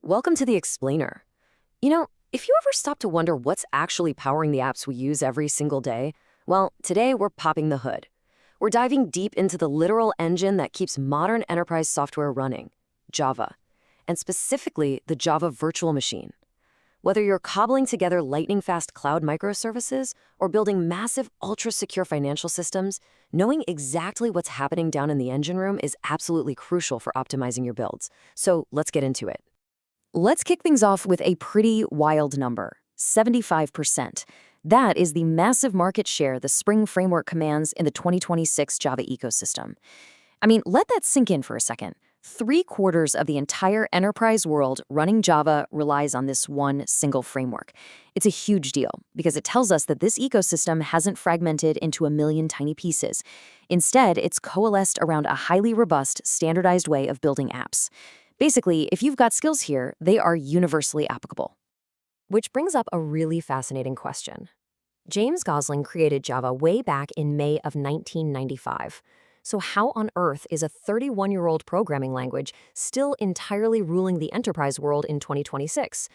Welcome to the Explainer. If you ever stop to wonder what's actually powering the apps we use every single day, well, today we're popping the hood. We're diving deep into the literal engine that keeps modern enterprise software running, Java, and specifically the Java virtual machine. Whether you're cobbling together lightning-fast cloud microservices or building massive, ultra-secure financial systems, knowing exactly what's happening down in the engine room is absolutely crucial for optimizing your builds. So let's get into it. Let's kick things off with a pretty wild number, 75%. That is the massive market share the Spring Framework commands in the 2026 Java ecosystem. Let that sink in for a second. 3/4 of the entire enterprise world running Java relies on this one single framework. It's a huge deal because it tells us that this ecosystem hasn't fragmented into a million tiny pieces. Instead, it's coalesced around a highly robust, standardized way of building apps. Basically, if you've got skills here, they are universally applicable. Which brings up a really fascinating question. James Gosling created Java way back in May of 1995. So how on earth is a 31-year-old programming language still entirely ruling the enterprise world in 2026?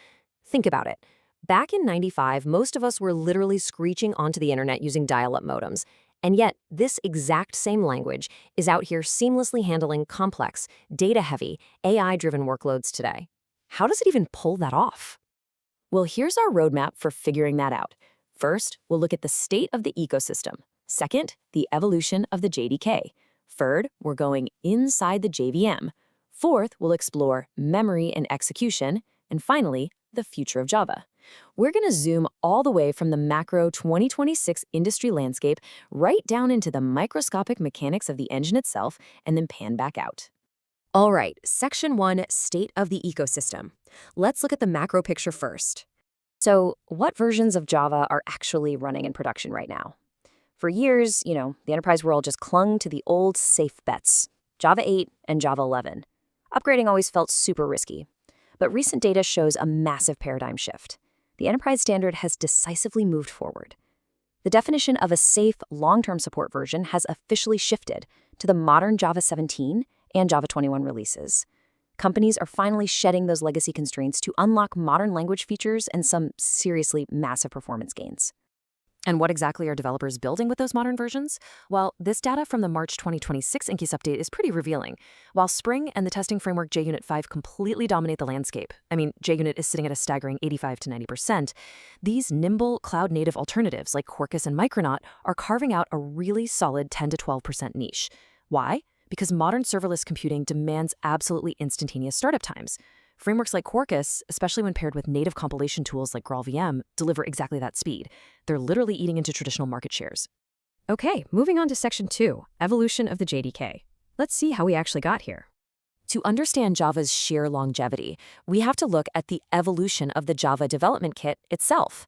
Think about it. Back in 95, most of us were literally screeching onto the internet using dial-up modems. And yet, this exact same language is out here seamlessly handling complex, data-heavy, AI-driven workloads today. How does it even pull that off? Well, here's our roadmap for figuring that out. First, we'll look at the state of the ecosystem. Second, the evolution of the JDK. Third, we're going inside the JVM. Fourth, we'll explore memory and execution. And finally, the future of Java. We're going to zoom all the way from the macro 2026 industry landscape right down into the microscopic mechanics of the engine itself and then pan back out. All right, Section 1, State of the Ecosystem. Let's look at the macro picture first. So, what versions of Java are actually running in production right now? For years, the enterprise world just clung to the old safe bets, Java 8 and Java 11. Upgrading always felt super risky. But recent data shows a massive paradigm shift. The enterprise standard has decisively moved forward. The definition of a safe, long-term support version has officially shifted to the modern Java 17 and Java 21 releases. Companies are finally shedding those legacy constraints to unlock modern language features and some seriously massive performance gains. And what exactly are developers building with those modern versions? Well, this data from the March 2026 Incus update is pretty revealing. While Spring and the testing framework JUnit 5 completely dominate the landscape, JUnit is sitting at a staggering 85 to 90%, these nimble cloud-native alternatives like Quarkus and Micronaut are carving out a really solid 10 to 12% niche. Why? Because modern serverless computing demands absolutely instantaneous startup times. Frameworks like Quarkus, especially when paired with native compilation tools like JVM, deliver exactly that speed. They're literally eating into traditional market shares. Okay, moving on to Section 2, Evolution of the JDK. Let's see how we actually got here. To understand Java's sheer longevity, we have to look at the evolution of the Java development kit itself.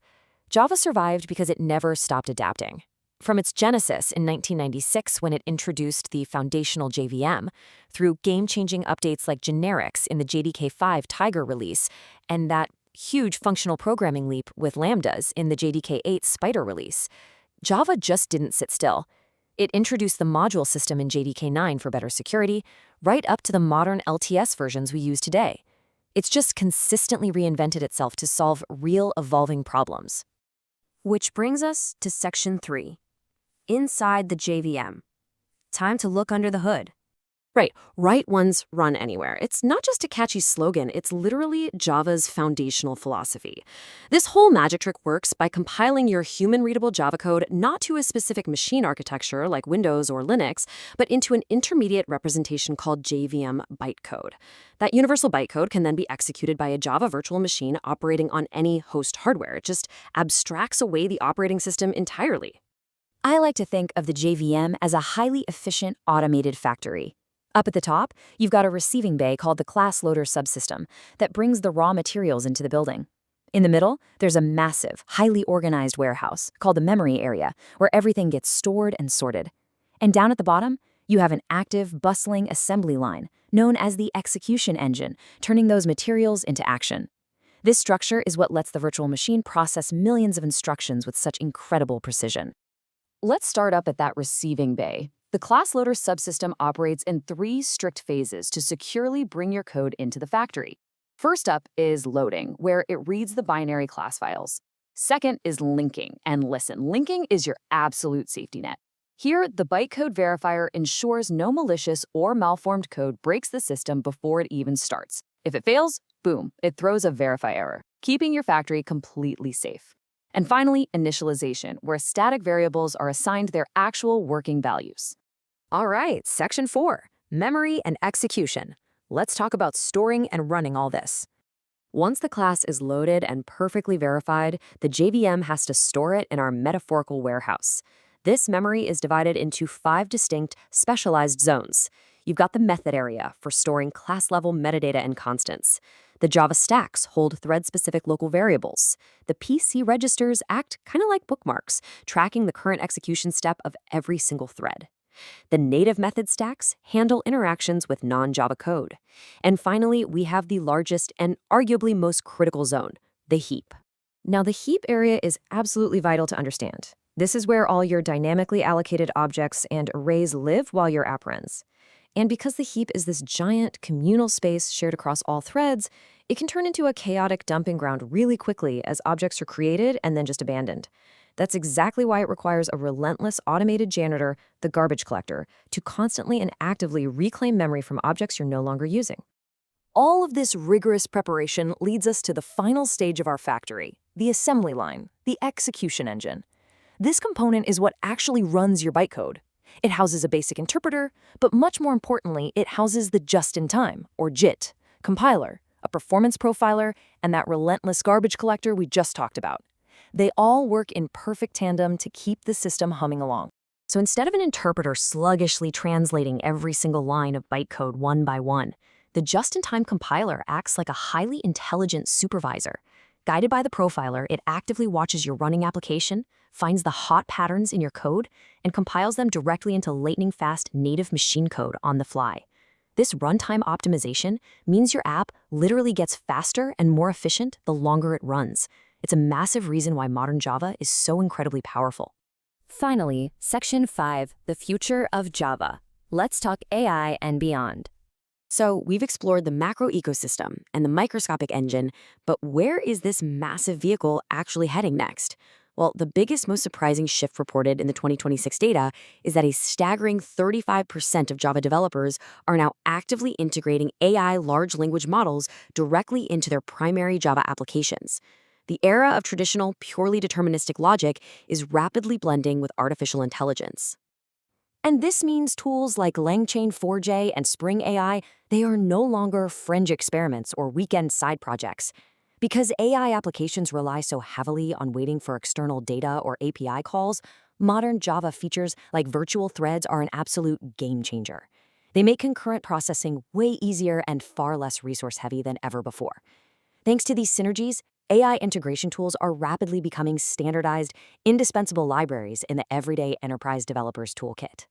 Java survived because it never stopped adapting. From its genesis in 1996 when it introduced the foundational JVM, through game-changing updates like generics in the JDK5 Tiger release, and that huge functional programming leap with lambdas in the JDK8 Spider release, Java just didn't sit still. It introduced the module system in JDK9 for better security, right up to the modern LTS versions we use today. It's just consistently reinvented itself to solve real evolving problems. Which brings us to Section 3. Inside the JVM. Time to look under the hood. Right, write ones, run anywhere. It's not just a catchy slogan, it's literally Java's foundational philosophy. This whole magic trick works by compiling your human-readable Java code not to a specific machine architecture like Windows or Linux, but into an intermediate representation called JVM bytecode. That universal bytecode can then be executed by a Java virtual machine operating on any host hardware. It just abstracts away the operating system entirely. I like to think of the JVM as a highly efficient, automated factory. Up at the top, you've got a receiving bay called the class loader subsystem that brings the raw materials into the building. In the middle, there's a massive, highly organized warehouse called the memory area, where everything gets stored and sorted. And down at the bottom, you have an active, bustling assembly line, known as the execution engine, turning those materials into action. This structure is what lets the virtual machine process millions of instructions with such incredible precision. Let's start up at that receiving bay. The class loader subsystem operates in 3 strict phases to securely bring your code into the factory. First up is loading, where it reads the binary class files. Second is linking, and listen, linking is your absolute safety net. Here, the bytecode verifier ensures no malicious or malformed code breaks the system before it even starts. If it fails, boom, it throws a verify error, keeping your factory completely safe. And finally, initialization, where static variables are assigned their actual working values. All right, section 4, memory and execution. Let's talk about storing and running all this. Once the class is loaded and perfectly verified, the JVM has to store it in our metaphorical warehouse. This memory is divided into 5 distinct, specialized zones. You've got the method area for storing class-level metadata and constants. The Java stacks hold thread-specific local variables. The PC registers act kind of like bookmarks, tracking the current execution step of every single thread. The native method stacks handle interactions with non-Java code. And finally, we have the largest and arguably most critical zone, the heap. Now, the heap area is absolutely vital to understand. This is where all your dynamically allocated objects and arrays live while your app runs. And because the heap is this giant communal space shared across all threads, it can turn into a chaotic dumping ground really quickly as objects are created and then just abandoned. That's exactly why it requires a relentless automated janitor, the garbage collector, to constantly and actively reclaim memory from objects you're no longer using. All of this rigorous preparation leads us to the final stage of our factory, the assembly line, the execution engine. This component is what actually runs your bytecode. It houses a basic interpreter, but much more importantly, it houses the just-in-time, or JIT, compiler, a performance profiler, and that relentless garbage collector we just talked about. They all work in perfect tandem to keep the system humming along. So instead of an interpreter sluggishly translating every single line of bytecode one by one, the just-in-time compiler acts like a highly intelligent supervisor. Guided by the profiler, it actively watches your running application, finds the hot patterns in your code, and compiles them directly into lightning-fast native machine code on the fly. This runtime optimization means your app literally gets faster and more efficient the longer it runs. It's a massive reason why modern Java is so incredibly powerful. Finally, Section 5, the future of Java. Let's talk AI and beyond. So we've explored the macro ecosystem and the microscopic engine, but where is this massive vehicle actually heading next? Well, the biggest, most surprising shift reported in the 2026 data is that a staggering 35% of Java developers are now actively integrating AI large language models directly into their primary Java applications. The era of traditional, purely deterministic logic is rapidly blending with artificial intelligence. And this means tools like LangChain 4J and Spring AI, they are no longer fringe experiments or weekend side projects. Because AI applications rely so heavily on waiting for external data or API calls, modern Java features like virtual threads are an absolute game changer. They make concurrent processing way easier and far less resource-heavy than ever before. Thanks to these synergies, AI integration tools are rapidly becoming standardized, indispensable libraries in the everyday enterprise developer's toolkit.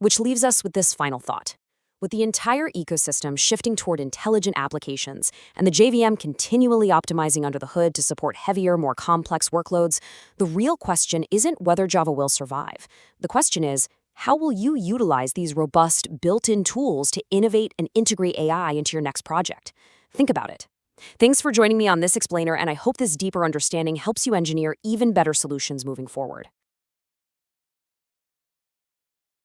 Which leaves us with this final thought. With the entire ecosystem shifting toward intelligent applications and the JVM continually optimizing under the hood to support heavier, more complex workloads, the real question isn't whether Java will survive. The question is, how will you utilize these robust, built-in tools to innovate and integrate AI into your next project? Think about it. Thanks for joining me on this explainer, and I hope this deeper understanding helps you engineer even better solutions moving forward.